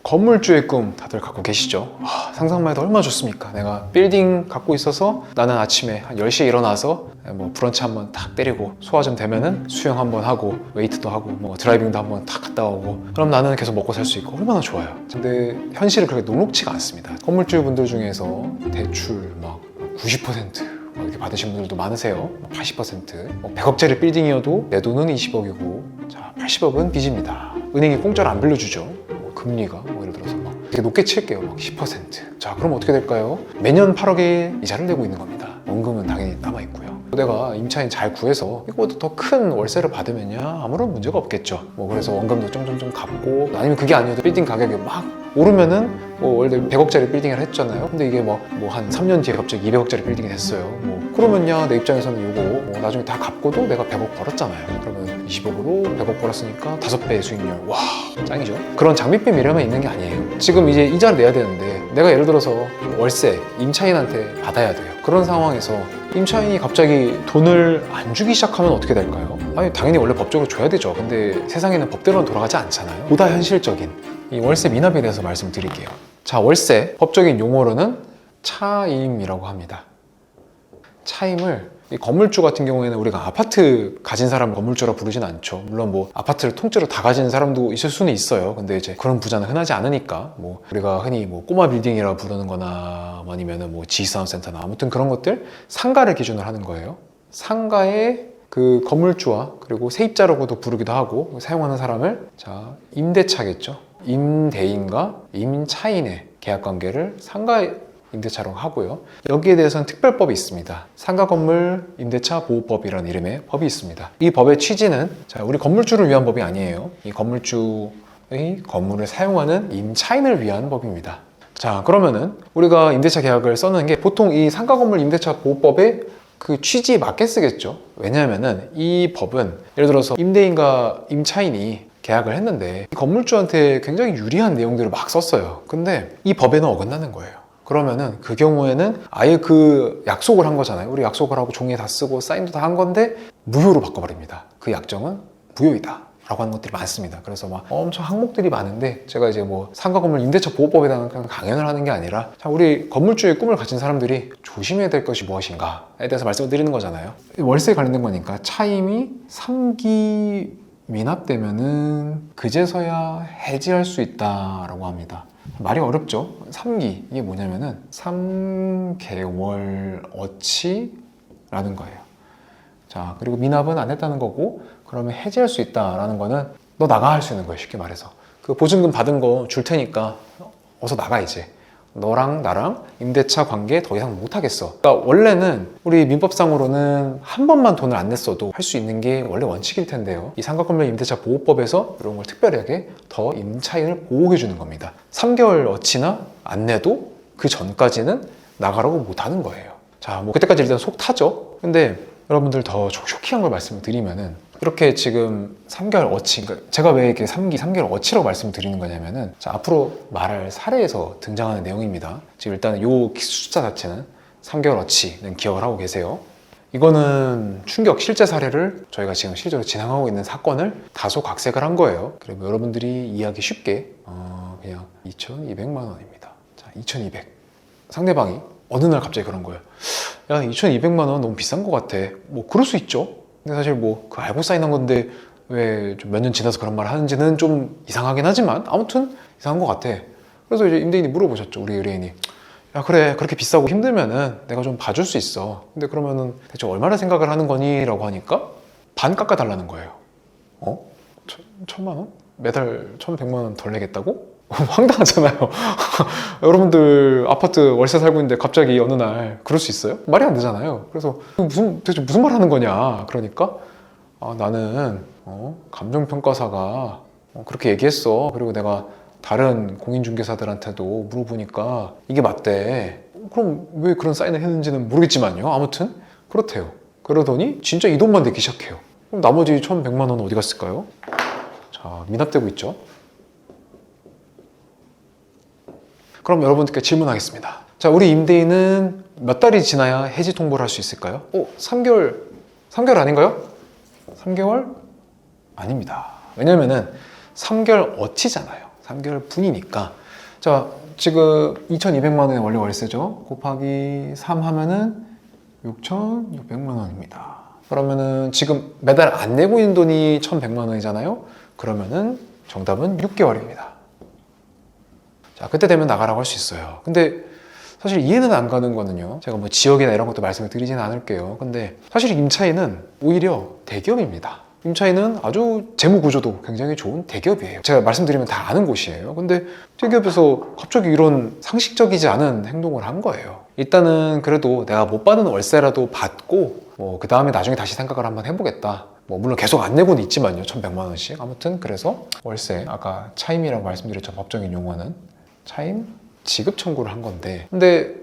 건물주의 꿈 다들 갖고 계시죠? 상상만 해도 얼마나 좋습니까? 내가 빌딩 갖고 있어서 나는 아침에 한 10시에 일어나서 뭐 브런치 한번 탁 때리고 소화 좀 되면은 수영 한번 하고 웨이트도 하고 뭐 드라이빙도 한번 탁 갔다 오고 그럼 나는 계속 먹고 살 수 있고 얼마나 좋아요. 근데 현실은 그렇게 녹록치가 않습니다. 건물주 분들 중에서 대출 막 90% 이렇게 받으신 분들도 많으세요. 80%, 100억짜리 빌딩이어도 내 돈은 20억이고 자 80억은 빚입니다. 은행이 공짜로 안 빌려주죠. 금리가 예를 들어서 막 되게 높게 칠게요. 막 10%. 자 그럼 어떻게 될까요? 매년 8억의 이자를 내고 있는 겁니다. 원금은 당연히 남아 있고요. 내가 임차인 잘 구해서 이거보다 더 큰 월세를 받으면야 아무런 문제가 없겠죠. 그래서 원금도 좀 갚고 아니면 그게 아니어도 빌딩 가격이 막 오르면은 원래 100억짜리 빌딩을 했잖아요. 근데 이게 한 3년 뒤에 갑자기 200억짜리 빌딩이 됐어요. 그러면야 내 입장에서는 이거 나중에 다 갚고도 내가 100억 벌었잖아요. 그러면 20억으로 100억 벌었으니까 5배의 수익률. 와 짱이죠. 그런 장밋빛 미래만 있는 게 아니에요. 지금 이제 이자를 내야 되는데 내가 예를 들어서 월세 임차인한테 받아야 돼요. 그런 상황에서 임차인이 갑자기 돈을 안 주기 시작하면 어떻게 될까요? 아니 당연히 원래 법적으로 줘야 되죠. 근데 세상에는 법대로는 돌아가지 않잖아요. 보다 현실적인 이 월세 미납에 대해서 말씀드릴게요. 자, 월세 법적인 용어로는 차임이라고 합니다. 차임을 이 건물주 같은 경우에는 우리가 아파트 가진 사람을 건물주라 부르진 않죠. 물론 아파트를 통째로 다 가진 사람도 있을 수는 있어요. 근데 이제 그런 부자는 흔하지 않으니까 우리가 흔히 꼬마 빌딩이라 부르는 거나 아니면은 지식산업센터나 아무튼 그런 것들 상가를 기준으로 하는 거예요. 상가에 그 건물주와 그리고 세입자라고도 부르기도 하고 사용하는 사람을 자 임대차겠죠. 임대인과 임차인의 계약관계를 상가 임대차라고 하고요. 여기에 대해서는 특별법이 있습니다. 상가건물 임대차 보호법이라는 이름의 법이 있습니다. 이 법의 취지는 우리 건물주를 위한 법이 아니에요. 이 건물주의 건물을 사용하는 임차인을 위한 법입니다. 자 그러면은 우리가 임대차 계약을 써는 게 보통 이 상가건물 임대차 보호법의 그 취지에 맞게 쓰겠죠. 왜냐하면은 이 법은 예를 들어서 임대인과 임차인이 계약을 했는데 이 건물주한테 굉장히 유리한 내용들을 막 썼어요. 근데 이 법에는 어긋나는 거예요. 그러면은 그 경우에는 아예 그 약속을 한 거잖아요. 우리 약속을 하고 종이에 다 쓰고 사인도 다 한 건데 무효로 바꿔버립니다. 그 약정은 무효이다 라고 하는 것들이 많습니다. 그래서 엄청 항목들이 많은데 제가 이제 상가건물 임대차 보호법에 대한 강연을 하는 게 아니라 우리 건물주의 꿈을 가진 사람들이 조심해야 될 것이 무엇인가에 대해서 말씀을 드리는 거잖아요. 월세에 관련된 거니까 차임이 3기 미납되면은 그제서야 해지할 수 있다라고 합니다. 말이 어렵죠? 3기 이게 뭐냐면은 3개월어치라는 거예요. 자 그리고 미납은 안 했다는 거고 그러면 해지할 수 있다라는 거는 너 나가 할 수 있는 거예요. 쉽게 말해서 그 보증금 받은 거 줄 테니까 어서 나가 이제 너랑 나랑 임대차 관계 더 이상 못 하겠어. 그러니까 원래는 우리 민법상으로는 한 번만 돈을 안 냈어도 할 수 있는 게 원래 원칙일 텐데요. 이 상가건물 임대차 보호법에서 이런 걸 특별하게 더 임차인을 보호해 주는 겁니다. 3개월 어치나 안 내도 그 전까지는 나가라고 못 하는 거예요. 자, 그때까지 일단 속 타죠. 근데 여러분들 더 쇼킹한 걸 말씀을 드리면은 이렇게 지금 3개월 어치, 그러니까 제가 왜 이렇게 3개월 어치라고 말씀을 드리는 거냐면은 자, 앞으로 말할 사례에서 등장하는 내용입니다. 지금 일단은 요 숫자 자체는 3개월 어치는 기억을 하고 계세요. 이거는 충격 실제 사례를 저희가 지금 실제로 진행하고 있는 사건을 다소 각색을 한 거예요. 그리고 여러분들이 이해하기 쉽게 그냥 2,200만 원입니다. 자, 2,200. 상대방이 어느 날 갑자기 그런 거예요. 야, 2,200만 원 너무 비싼 것 같아. 그럴 수 있죠. 근데 사실 그 알고 사인한 건데 왜 좀 몇 년 지나서 그런 말을 하는지는 좀 이상하긴 하지만 아무튼 이상한 것 같아. 그래서 이제 임대인이 물어보셨죠. 우리 의뢰인이. 야 그래 그렇게 비싸고 힘들면은 내가 좀 봐줄 수 있어. 근데 그러면은 대체 얼마나 생각을 하는 거니? 라고 하니까 반 깎아달라는 거예요. 1,000만 원? 매달 1,100만 원 덜 내겠다고? 황당하잖아요. 여러분들 아파트 월세 살고 있는데 갑자기 어느 날 그럴 수 있어요? 말이 안 되잖아요. 그래서 대체 무슨 말 하는 거냐? 그러니까 나는 감정평가사가 그렇게 얘기했어. 그리고 내가 다른 공인중개사들한테도 물어보니까 이게 맞대. 그럼 왜 그런 사인을 했는지는 모르겠지만요. 아무튼 그렇대요. 그러더니 진짜 이 돈만 내기 시작해요. 그럼 나머지 1,100만 원은 어디 갔을까요? 자, 미납되고 있죠. 그럼 여러분들께 질문하겠습니다. 자, 우리 임대인은 몇 달이 지나야 해지 통보를 할 수 있을까요? 3개월 아닌가요? 3개월? 아닙니다. 왜냐면은 3개월 어치잖아요. 3개월 분이니까 자 지금 2,200만 원의 원래 월세죠. 곱하기 3 하면은 6,600만 원입니다. 그러면은 지금 매달 안 내고 있는 돈이 1,100만 원이잖아요. 그러면은 정답은 6개월입니다. 자, 그때 되면 나가라고 할 수 있어요. 근데 사실 이해는 안 가는 거는요. 제가 뭐 지역이나 이런 것도 말씀을 드리지는 않을게요. 근데 사실 임차인은 오히려 대기업입니다. 임차인은 아주 재무 구조도 굉장히 좋은 대기업이에요. 제가 말씀드리면 다 아는 곳이에요. 근데 대기업에서 갑자기 이런 상식적이지 않은 행동을 한 거예요. 일단은 그래도 내가 못 받는 월세라도 받고 뭐 그 다음에 나중에 다시 생각을 한번 해보겠다. 뭐 물론 계속 안 내고는 있지만요. 1,100만 원씩. 아무튼 그래서 월세 아까 차임이라고 말씀드렸죠. 법적인 용어는 차임 지급 청구를 한 건데 근데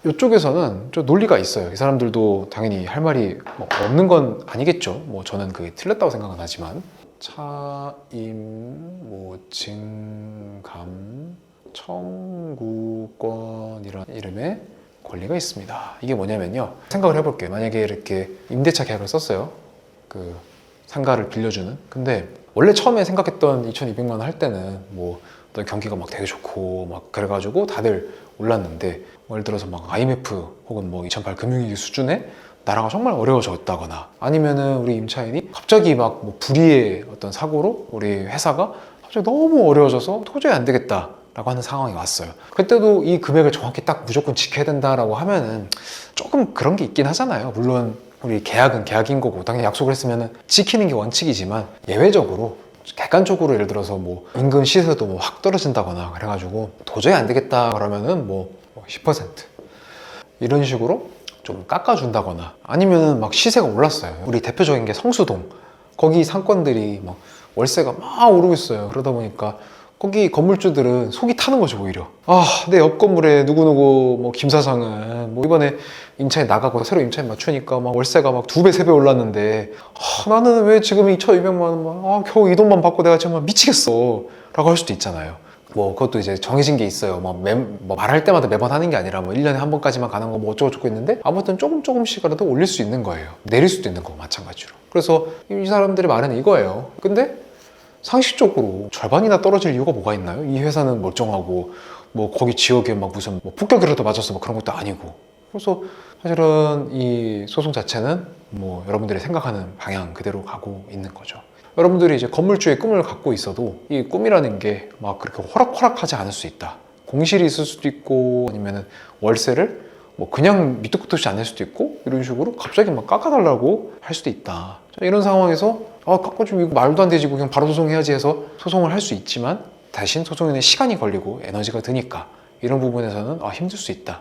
이쪽에서는 좀 논리가 있어요. 이 사람들도 당연히 할 말이 뭐 없는 건 아니겠죠. 뭐 저는 그게 틀렸다고 생각은 하지만 차임 뭐 증감 청구권이라는 이름의 권리가 있습니다. 이게 뭐냐면요. 생각을 해볼게요. 만약에 이렇게 임대차 계약을 썼어요. 그 상가를 빌려주는. 근데 원래 처음에 생각했던 2,200만 원 할 때는 뭐 어떤 경기가 막 되게 좋고 막 그래가지고 다들 올랐는데 예를 들어서 막 IMF 혹은 뭐 2008 금융위기 수준의 나라가 정말 어려워졌다거나 아니면은 우리 임차인이 갑자기 막 뭐 불의의 어떤 사고로 우리 회사가 갑자기 너무 어려워져서 도저히 안 되겠다 라고 하는 상황이 왔어요. 그때도 이 금액을 정확히 딱 무조건 지켜야 된다라고 하면은 조금 그런 게 있긴 하잖아요. 물론 우리 계약은 계약인 거고 당연히 약속을 했으면 지키는 게 원칙이지만 예외적으로 객관적으로 예를 들어서 뭐 인근 시세도 뭐 확 떨어진다거나 그래가지고 도저히 안 되겠다 그러면은 뭐 10% 이런 식으로 좀 깎아준다거나 아니면은 막 시세가 올랐어요. 우리 대표적인 게 성수동 거기 상권들이 막 월세가 막 오르고 있어요. 그러다 보니까 거기 건물주들은 속이 타는 거죠. 오히려 내 옆 건물에 누구누구 뭐 김 사장은 뭐 이번에 임차인 나가고 새로 임차인 맞추니까 막 월세가 막 2배 3배 올랐는데 나는 왜 지금 2,200만 원 겨우 이 돈만 받고 내가 정말 미치겠어 라고 할 수도 있잖아요. 뭐 그것도 이제 정해진 게 있어요. 뭐 말할 때마다 매번 하는 게 아니라 뭐 1년에 한 번까지만 가는 거 뭐 어쩌고저쩌고 있는데 아무튼 조금씩이라도 올릴 수 있는 거예요. 내릴 수도 있는 거고 마찬가지로. 그래서 이 사람들의 말은 이거예요. 근데 상식적으로 절반이나 떨어질 이유가 뭐가 있나요? 이 회사는 멀쩡하고 뭐 거기 지역에 막 무슨 뭐 폭격이라도 맞았어 뭐 그런 것도 아니고. 그래서 사실은 이 소송 자체는 뭐 여러분들이 생각하는 방향 그대로 가고 있는 거죠. 여러분들이 이제 건물주의 꿈을 갖고 있어도 이 꿈이라는 게 막 그렇게 호락호락하지 않을 수 있다. 공실이 있을 수도 있고 아니면은 월세를 뭐 그냥 밑도 끝도 없이 안 낼 수도 있고 이런 식으로 갑자기 막 깎아달라고 할 수도 있다. 이런 상황에서 깎아주면 이거 말도 안 되지 그냥 바로 소송해야지 해서 소송을 할 수 있지만 대신 소송에는 시간이 걸리고 에너지가 드니까 이런 부분에서는 힘들 수 있다.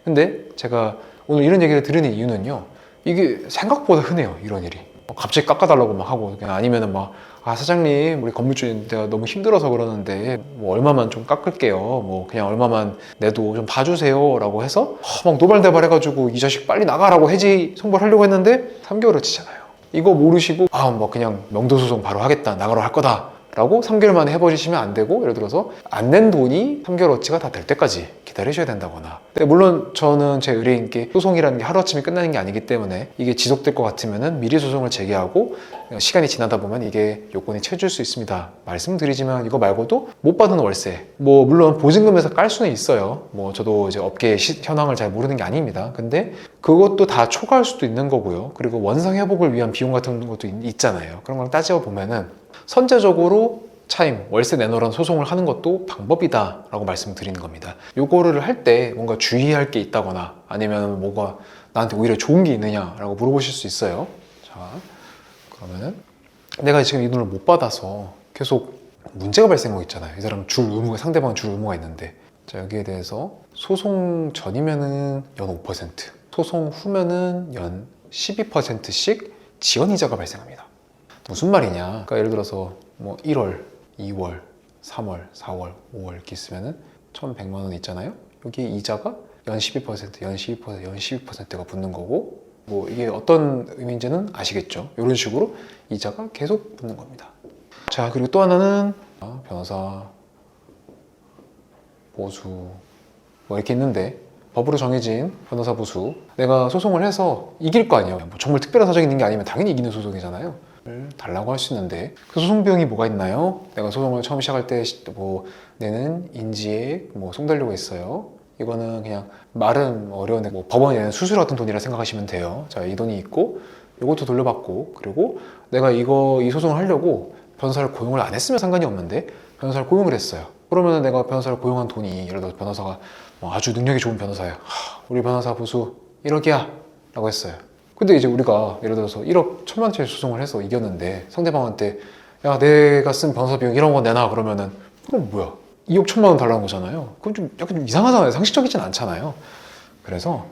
근데 제가 오늘 이런 얘기를 드리는 이유는요. 이게 생각보다 흔해요. 이런 일이. 갑자기 깎아달라고 막 하고 그냥 아니면은 막 사장님 우리 건물주인 내가 너무 힘들어서 그러는데 뭐 얼마만 좀 깎을게요. 뭐 그냥 얼마만 내도 좀 봐주세요 라고 해서 막 노발대발 해가지고 이 자식 빨리 나가라고 해지 송벌하려고 했는데 3개월을 치잖아요. 이거 모르시고 뭐 그냥 명도소송 바로 하겠다 나가러 할 거다 라고 3개월 만에 해버리시면 안 되고 예를 들어서 안 낸 돈이 3개월어치가 다 될 때까지 기다리셔야 된다거나. 근데 물론 저는 제 의뢰인께 소송이라는 게 하루아침에 끝나는 게 아니기 때문에 이게 지속될 것 같으면 미리 소송을 제기하고 시간이 지나다 보면 이게 요건이 채워질 수 있습니다. 말씀드리지만 이거 말고도 못 받은 월세 뭐 물론 보증금에서 깔 수는 있어요. 뭐 저도 이제 업계 현황을 잘 모르는 게 아닙니다. 근데 그것도 다 초과할 수도 있는 거고요. 그리고 원상 회복을 위한 비용 같은 것도 있잖아요. 그런 걸 따져 보면은 선제적으로 차임, 월세 내놓으라는 소송을 하는 것도 방법이다 라고 말씀드리는 겁니다. 요거를 할 때 뭔가 주의할 게 있다거나 아니면 뭐가 나한테 오히려 좋은 게 있느냐 라고 물어보실 수 있어요. 자, 그러면은 내가 지금 이 돈을 못 받아서 계속 문제가 발생하고 있잖아요. 이 사람 상대방은 줄 의무가 있는데 자, 여기에 대해서 소송 전이면은 연 5%, 소송 후면은 연 12%씩 지연이자가 발생합니다. 무슨 말이냐? 그러니까 예를 들어서 뭐 1월, 2월, 3월, 4월, 5월 이렇게 있으면은 1,100만 원 있잖아요. 여기 이자가 연 12%, 연 12%, 연 12%가 붙는 거고 뭐 이게 어떤 의미인지는 아시겠죠? 이런 식으로 이자가 계속 붙는 겁니다. 자, 그리고 또 하나는 변호사, 보수 뭐 이렇게 있는데 법으로 정해진 변호사 보수 내가 소송을 해서 이길 거 아니에요. 뭐 정말 특별한 사정이 있는 게 아니면 당연히 이기는 소송이잖아요. 달라고 할 수 있는데 그 소송 비용이 뭐가 있나요? 내가 소송을 처음 시작할 때 뭐 내는 인지액, 뭐 송달료가 있어요. 이거는 그냥 말은 어려운데 뭐 법원이 내는 수수료 같은 돈이라 생각하시면 돼요. 자, 이 돈이 있고 이것도 돌려받고, 그리고 내가 이 소송을 하려고 변호사를 고용을 안 했으면 상관이 없는데 변호사를 고용을 했어요. 그러면 내가 변호사를 고용한 돈이, 예를 들어서 변호사가 뭐 아주 능력이 좋은 변호사예요. 우리 변호사 보수 1억이야 라고 했어요. 근데 이제 우리가 예를 들어서 1억 1,000만 원짜리 소송을 해서 이겼는데 상대방한테 야, 내가 쓴 변호사 비용 1억 원 내놔 그러면은 그럼 뭐야? 2억 1,000만 원 달라는 거잖아요. 그건 좀 약간 좀 이상하잖아요. 상식적이진 않잖아요. 그래서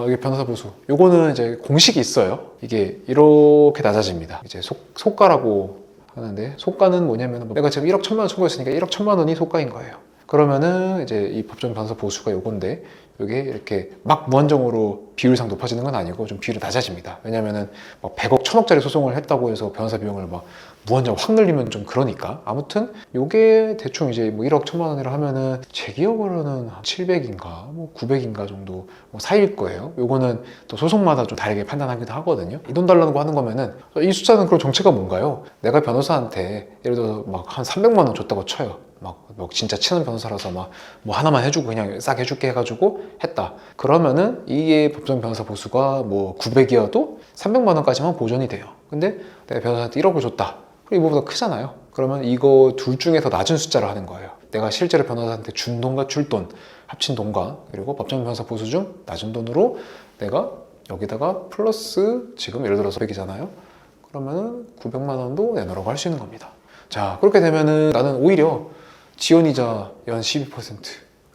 이게 변호사 보수, 요거는 이제 공식이 있어요. 이게 이렇게 낮아집니다. 이제 소가라고 하는데, 소가는 뭐냐면 내가 지금 1억 1,000만 원 청구했으니까 1억 1,000만 원이 소가인 거예요. 그러면은 이제 이 법정 변호사 보수가 요건데, 이게 이렇게 막 무한정으로 비율상 높아지는 건 아니고 좀 비율이 낮아집니다. 왜냐면은 막 100억, 1,000억짜리 소송을 했다고 해서 변호사 비용을 막 무한정 확 늘리면 좀 그러니까. 아무튼 요게 대충 이제 뭐 1억 1,000만 원이라 하면은 제 기억으로는 700인가 뭐 900인가 정도 뭐 사이일 거예요. 요거는 또 소송마다 좀 다르게 판단하기도 하거든요. 이 돈 달라는 거 하는 거면은 이 숫자는 그럼 정체가 뭔가요? 내가 변호사한테 예를 들어서 막 한 300만 원 줬다고 쳐요. 막 진짜 친한 변호사라서 막 뭐 하나만 해주고 그냥 싹 해줄게 해가지고 했다. 그러면은 이게 법정 변호사 보수가 뭐 900이어도 300만 원까지만 보존이 돼요. 근데 내가 변호사한테 1억을 줬다. 그럼 이거보다 크잖아요. 그러면 이거 둘 중에 더 낮은 숫자를 하는 거예요. 내가 실제로 변호사한테 준 돈과 줄 돈, 합친 돈과 그리고 법정 변호사 보수 중 낮은 돈으로 내가 여기다가 플러스 지금 예를 들어서 100이잖아요. 그러면은 900만 원도 내놓으라고 할 수 있는 겁니다. 자, 그렇게 되면은 나는 오히려 지원이자 연 12%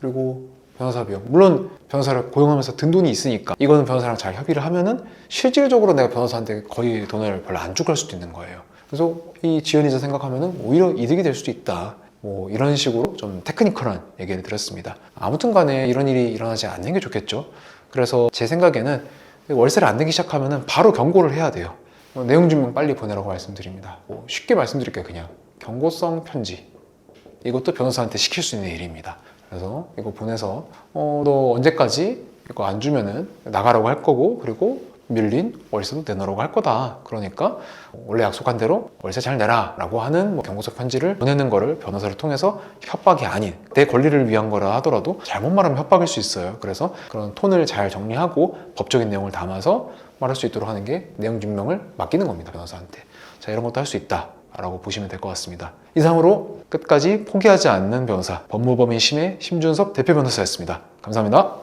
그리고 변호사 비용, 물론 변호사를 고용하면서 든 돈이 있으니까 이거는 변호사랑 잘 협의를 하면은 실질적으로 내가 변호사한테 거의 돈을 별로 안 주고 할 수도 있는 거예요. 그래서 이 지연이자 생각하면은 오히려 이득이 될 수도 있다. 뭐 이런 식으로 좀 테크니컬한 얘기를 드렸습니다. 아무튼 간에 이런 일이 일어나지 않는 게 좋겠죠. 그래서 제 생각에는 월세를 안 내기 시작하면은 바로 경고를 해야 돼요. 내용 증명 빨리 보내라고 말씀드립니다. 뭐 쉽게 말씀드릴게요. 그냥 경고성 편지, 이것도 변호사한테 시킬 수 있는 일입니다. 그래서 이거 보내서 너 언제까지 이거 안 주면은 나가라고 할 거고, 그리고 밀린 월세도 내놓으라고 할 거다. 그러니까 원래 약속한 대로 월세 잘 내라 라고 하는 뭐 경고서 편지를 보내는 거를 변호사를 통해서 협박이 아닌 내 권리를 위한 거라 하더라도 잘못 말하면 협박일 수 있어요. 그래서 그런 톤을 잘 정리하고 법적인 내용을 담아서 말할 수 있도록 하는 게 내용 증명을 맡기는 겁니다. 변호사한테. 자, 이런 것도 할 수 있다 라고 보시면 될 것 같습니다. 이상으로 끝까지 포기하지 않는 변호사, 법무법인 심의 심준섭 대표 변호사였습니다. 감사합니다.